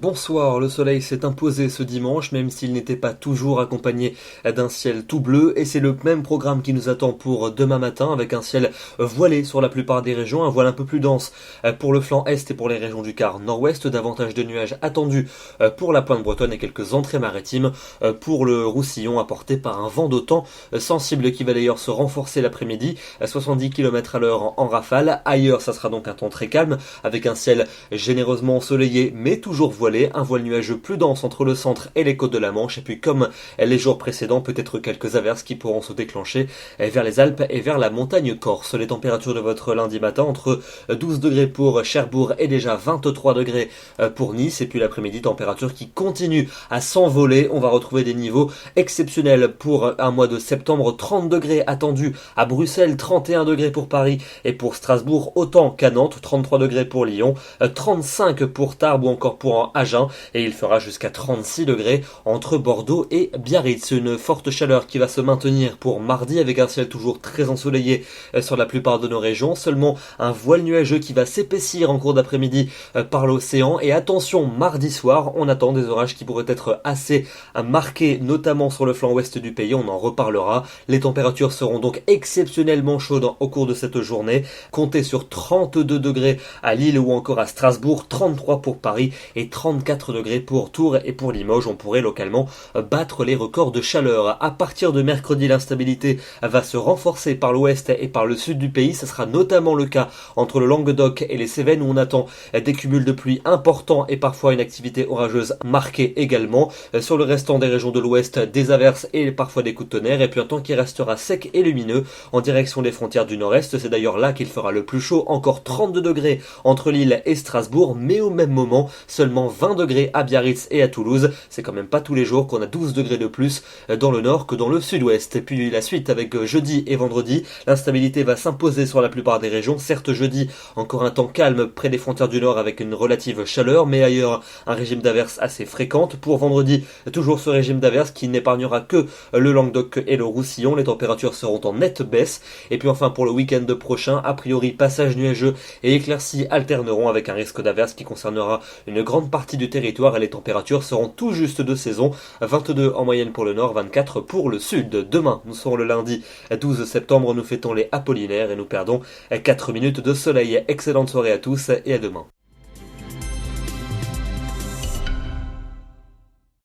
Bonsoir, le soleil s'est imposé ce dimanche, même s'il n'était pas toujours accompagné d'un ciel tout bleu, et c'est le même programme qui nous attend pour demain matin, avec un ciel voilé sur la plupart des régions, un voile un peu plus dense pour le flanc est et pour les régions du quart nord-ouest, davantage de nuages attendus pour la pointe bretonne et quelques entrées maritimes pour le Roussillon, apporté par un vent d'autant sensible qui va d'ailleurs se renforcer l'après-midi, à 70 km à l'heure en rafale. Ailleurs, ça sera donc un temps très calme, avec un ciel généreusement ensoleillé, mais toujours voilé, un voile nuageux plus dense entre le centre et les côtes de la Manche, et puis comme les jours précédents, peut-être quelques averses qui pourront se déclencher vers les Alpes et vers la montagne corse. Les températures de votre lundi matin, entre 12 degrés pour Cherbourg et déjà 23 degrés pour Nice, et puis l'après-midi, température qui continue à s'envoler. On va retrouver des niveaux exceptionnels pour un mois de septembre, 30 degrés attendus à Bruxelles, 31 degrés pour Paris et pour Strasbourg, autant qu'à Nantes, 33 degrés pour Lyon, 35 pour Tarbes ou encore pour Agen, et il fera jusqu'à 36 degrés entre Bordeaux et Biarritz. Une forte chaleur qui va se maintenir pour mardi, avec un ciel toujours très ensoleillé sur la plupart de nos régions, seulement un voile nuageux qui va s'épaissir en cours d'après-midi par l'océan. Et attention, mardi soir, on attend des orages qui pourraient être assez marqués, notamment sur le flanc ouest du pays, on en reparlera. Les températures seront donc exceptionnellement chaudes au cours de cette journée, comptez sur 32 degrés à Lille ou encore à Strasbourg, 33 pour Paris et 34 degrés pour Tours et pour Limoges. On pourrait localement battre les records de chaleur. À partir de mercredi, l'instabilité va se renforcer par l'ouest et par le sud du pays. Ce sera notamment le cas entre le Languedoc et les Cévennes, où on attend des cumuls de pluie importants et parfois une activité orageuse marquée également. Sur le restant des régions de l'ouest, des averses et parfois des coups de tonnerre, et puis un temps qui restera sec et lumineux en direction des frontières du nord-est. C'est d'ailleurs là qu'il fera le plus chaud, encore 32 degrés entre Lille et Strasbourg, mais au même moment, seulement 20 degrés à Biarritz et à Toulouse. C'est quand même pas tous les jours qu'on a 12 degrés de plus dans le nord que dans le sud-ouest. Et puis la suite avec jeudi et vendredi, l'instabilité va s'imposer sur la plupart des régions. Certes, jeudi, encore un temps calme près des frontières du nord avec une relative chaleur, mais ailleurs un régime d'averses assez fréquente. Pour vendredi, toujours ce régime d'averses qui n'épargnera que le Languedoc et le Roussillon. Les températures seront en nette baisse. Et puis enfin pour le week-end prochain, a priori passage nuageux et éclaircies alterneront, avec un risque d'averses qui concernera une grande partie du territoire, et les températures seront tout juste de saison, 22 en moyenne pour le nord, 24 pour le sud. Demain, nous serons le lundi 12 septembre, nous fêtons les Apollinaires et nous perdons 4 minutes de soleil. Excellente soirée à tous et à demain.